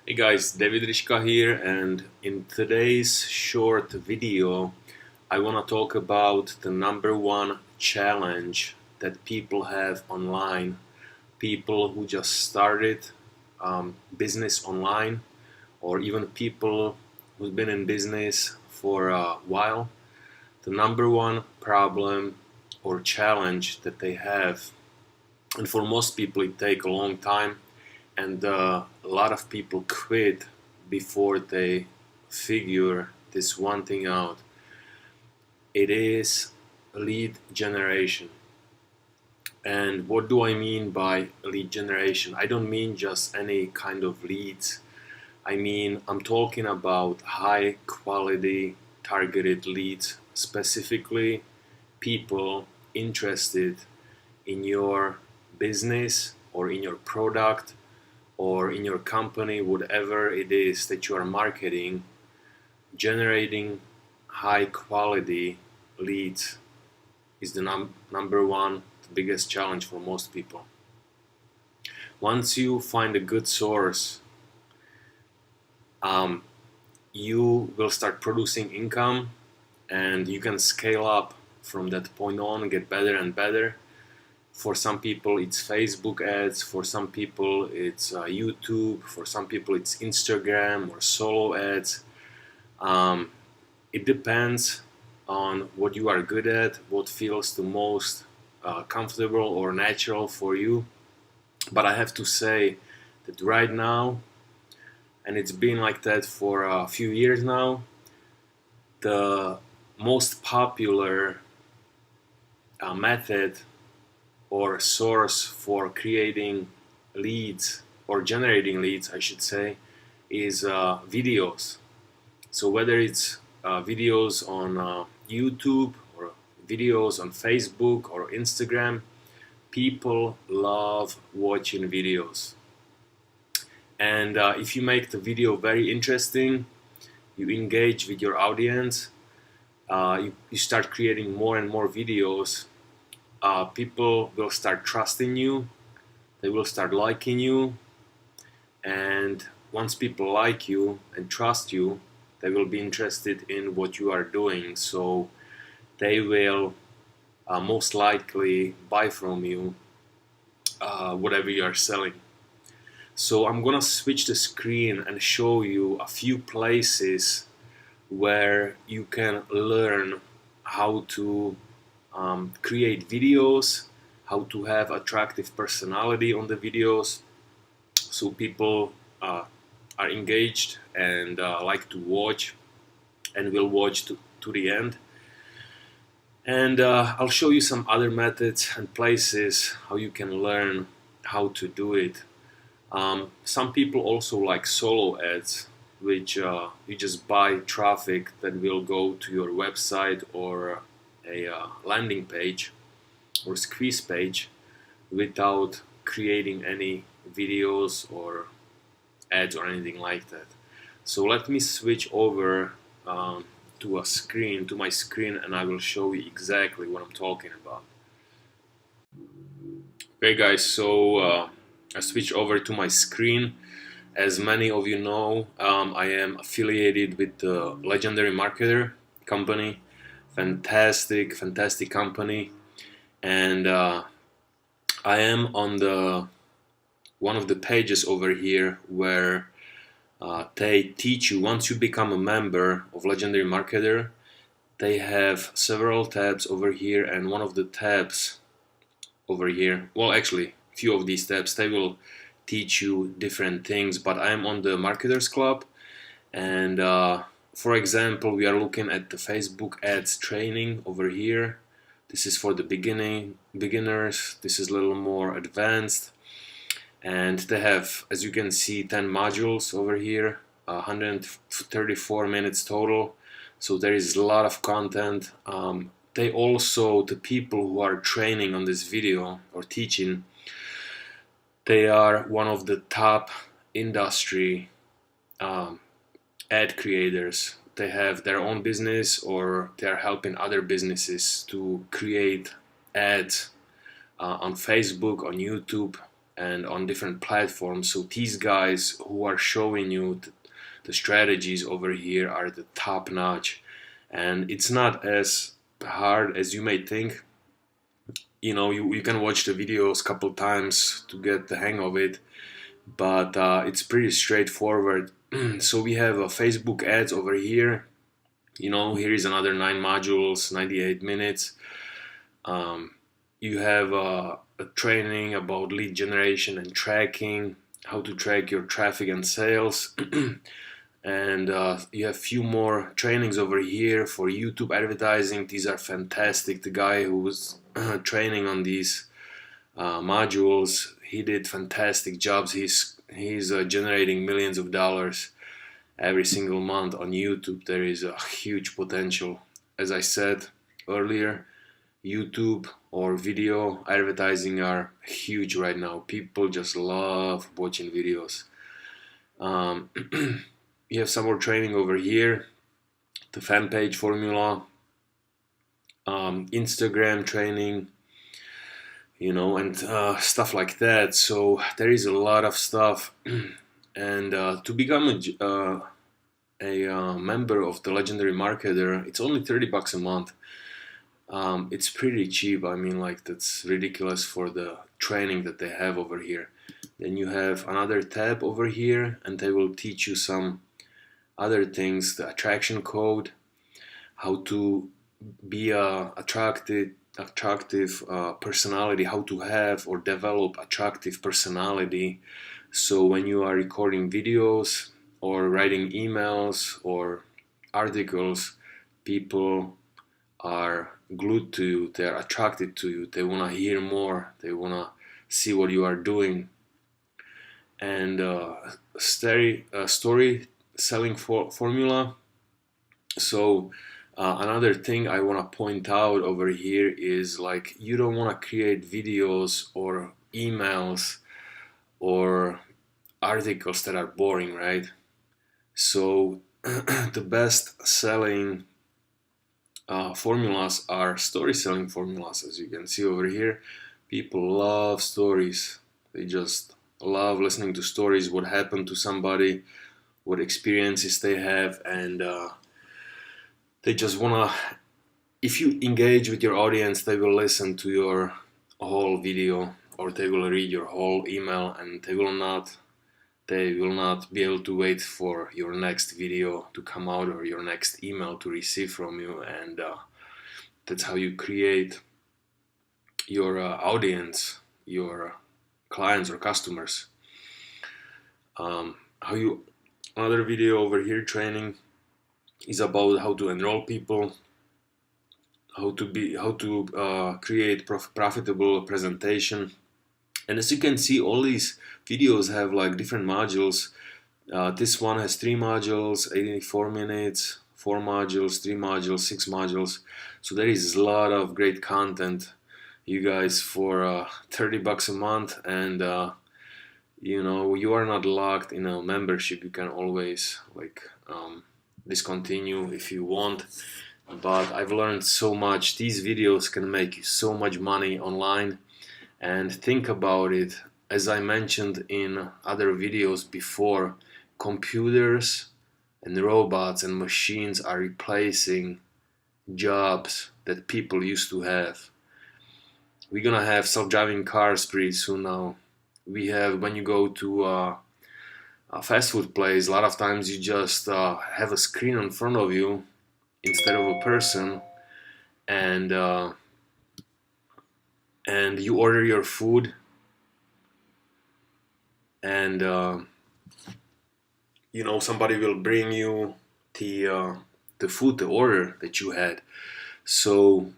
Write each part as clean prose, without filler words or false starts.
Hey guys, David Rishka here, and in today's short video, I want to talk about the number one challenge that people have online. People who just started business online, or even people who've been in business for a while. The number one problem or challenge that they have, and for most people, it takes a long time and a lot of people quit before they figure this one thing out. It is lead generation. And what do I mean by lead generation? I don't mean just any kind of leads. I'm talking about high quality targeted leads, specifically people interested in your business or in your product or in your company, whatever it is that you are marketing. Generating high quality leads is the number one, the biggest challenge for most people. Once you find a good source, you will start producing income and you can scale up from that point on, get better and better. For some people it's Facebook ads, for some people it's YouTube, for some people it's Instagram or solo ads. It depends on what you are good at, what feels the most comfortable or natural for you. But I have to say that right now, and it's been like that for a few years now, the most popular method or source for creating leads or generating leads, I should say, is videos. So whether it's videos on YouTube or videos on Facebook or Instagram, people love watching videos. And if you make the video very interesting, you engage with your audience, you start creating more and more videos, people will start trusting you, they will start liking you, and once people like you and trust you, they will be interested in what you are doing, so they will most likely buy from you whatever you are selling. So I'm gonna switch the screen and show you a few places where you can learn how to create videos, how to have attractive personality on the videos, so people are engaged and like to watch and will watch to the end. And I'll show you some other methods and places how you can learn how to do it. Some people also like solo ads, which you just buy traffic that will go to your website or a landing page or squeeze page without creating any videos or ads or anything like that. So let me switch over to my screen, and I will show you exactly what I'm talking about. Okay guys, so I switch over to my screen. As many of you know, I am affiliated with the Legendary Marketer company. Fantastic company. And I am on one of the pages over here where they teach you. Once you become a member of Legendary Marketer, they have several tabs over here, and one of the tabs over here, well, actually a few of these tabs, they will teach you different things, but I'm on the Marketers Club, and for example, we are looking at the Facebook ads training over here. This is for the beginners. This is a little more advanced, and they have, as you can see, 10 modules over here, 134 minutes total, so there is a lot of content. They also, the people who are training on this video or teaching, they are one of the top industry ad creators. They have their own business or they are helping other businesses to create ads on Facebook, on YouTube, and on different platforms. So these guys who are showing you the strategies over here are the top notch, and it's not as hard as you may think. You can watch the videos a couple times to get the hang of it, but it's pretty straightforward. So we have Facebook ads over here. Here is another 9 modules, 98 minutes. You have a training about lead generation and tracking, how to track your traffic and sales. And you have few more trainings over here for YouTube advertising. These are fantastic. The guy who was training on these modules, he did fantastic jobs. He's generating millions of dollars every single month on YouTube. There is a huge potential. As I said earlier, YouTube or video advertising are huge right now. People just love watching videos. You have some more training over here, the fan page formula, Instagram training, and stuff like that. So there is a lot of stuff. And to become a member of the Legendary Marketer, it's only $30 a month. It's pretty cheap. I mean, like, that's ridiculous for the training that they have over here. Then you have another tab over here, and they will teach you some other things, the attraction code, how to be a attractive personality, how to have or develop attractive personality. So when you are recording videos or writing emails or articles, people are glued to you, they're attracted to you, they want to hear more, they want to see what you are doing. And story selling formula. So another thing I want to point out over here is, like, you don't want to create videos or emails or articles that are boring, right? So the best selling formulas are story selling formulas. As you can see over here, people love stories. They just love listening to stories, what happened to somebody, what experiences they have, and they just wanna, if you engage with your audience, they will listen to your whole video, or they will read your whole email, and they will not be able to wait for your next video to come out or your next email to receive from you. And that's how you create your audience, your clients or customers. Another video over here training is about how to enroll people, how to create profitable presentation. And as you can see, all these videos have like different modules. This one has 3 modules, 84 minutes, 4 modules, 3 modules, 6 modules. So there is a lot of great content, you guys, for $30 a month. And you are not locked in a membership. You can always discontinue if you want. But I've learned so much. These videos can make you so much money online. And think about it, as I mentioned in other videos before, computers and robots and machines are replacing jobs that people used to have. We're gonna have self-driving cars pretty soon now. When you go to a fast food place, a lot of times you just have a screen in front of you instead of a person, and you order your food, and somebody will bring you the food, the order that you had. So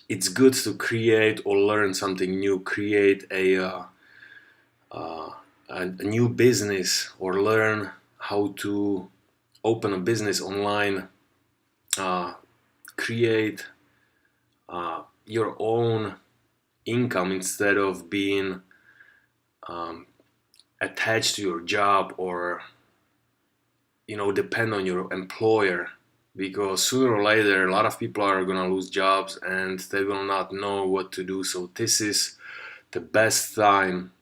it's good to create or learn something new, create a new business, or learn how to open a business online, create your own income instead of being attached to your job, or depend on your employer, because sooner or later a lot of people are gonna lose jobs and they will not know what to do. So this is the best time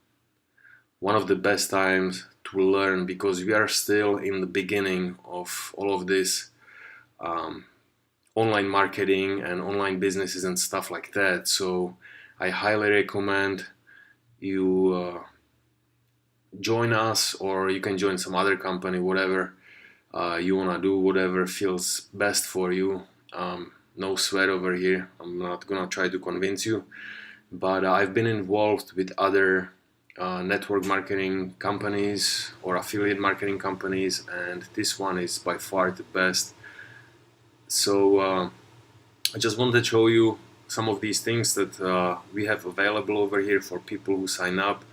one of the best times to learn, because we are still in the beginning of all of this um, online marketing and online businesses and stuff like that. So I highly recommend you join us, or you can join some other company, whatever you want to do, whatever feels best for you. No sweat over here. I'm not gonna try to convince you, but I've been involved with other network marketing companies or affiliate marketing companies, and this one is by far the best. So I just wanted to show you some of these things that we have available over here for people who sign up,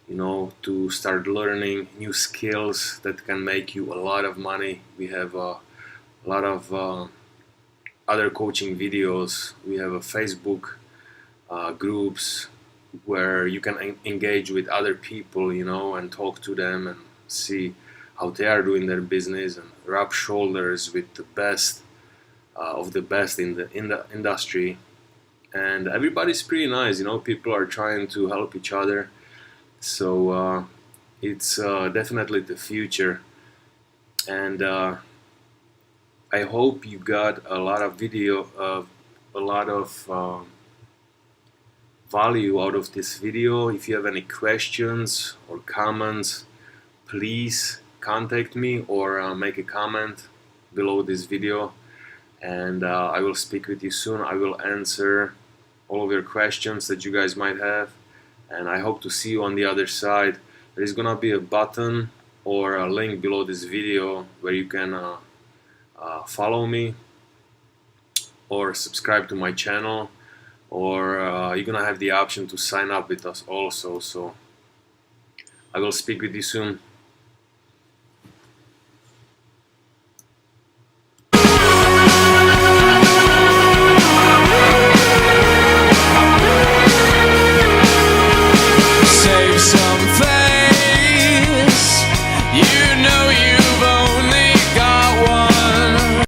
you know, to start learning new skills that can make you a lot of money. We have a lot of other coaching videos. We have a Facebook groups where you can engage with other people, you know, and talk to them and see how they are doing their business and rub shoulders with the best of the best in the industry. And everybody's pretty nice, you know. People are trying to help each other. So it's definitely the future. And I hope you got a lot of a lot of value out of this video. If you have any questions or comments, please contact me or make a comment below this video, and I will speak with you soon. I will answer all of your questions that you guys might have, and I hope to see you on the other side. There is gonna be a button or a link below this video where you can follow me or subscribe to my channel, or you're gonna have the option to sign up with us also. So I will speak with you soon.